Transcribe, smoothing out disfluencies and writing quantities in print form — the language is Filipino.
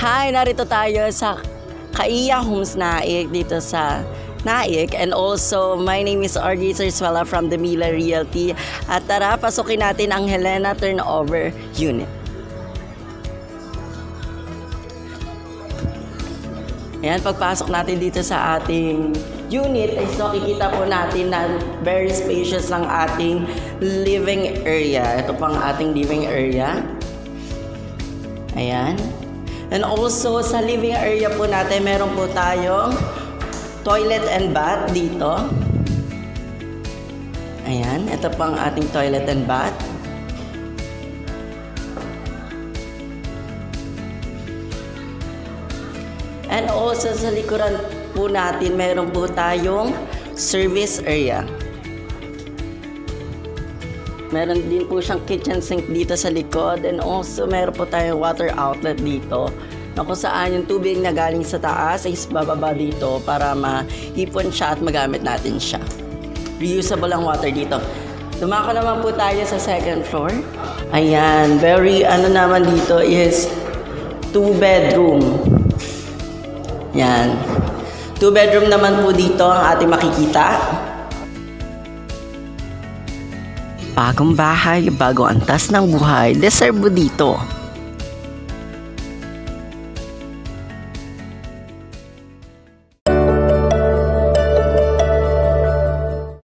Hi, narito tayo sa Kaiya Homes Naik dito sa Naik, and also my name is RJ Sarsuela from the Mila Realty, at tara pasukin natin ang Helena Turnover Unit. Ayan, pagpasok natin dito sa ating unit ay makikita po natin na very spacious ng ating living area. Ito pang ating living area. Ayan. And also sa living area po natin, meron po tayong toilet and bath dito. Ayan, ito pang ating toilet and bath. And also sa likuran po natin, meron po tayong service area. Meron din po siyang kitchen sink dito sa likod, and also meron po tayong water outlet dito na kung saan yung tubig na galing sa taas ay bababa dito para maipon siya at magamit natin siya. Reusable ang water dito. Dumako naman po tayo sa second floor. Ayan, very naman dito is 2 bedroom. Yan. 2 bedroom naman po dito ang ating makikita. Bagong bahay, bagong antas ng buhay, deserve mo dito.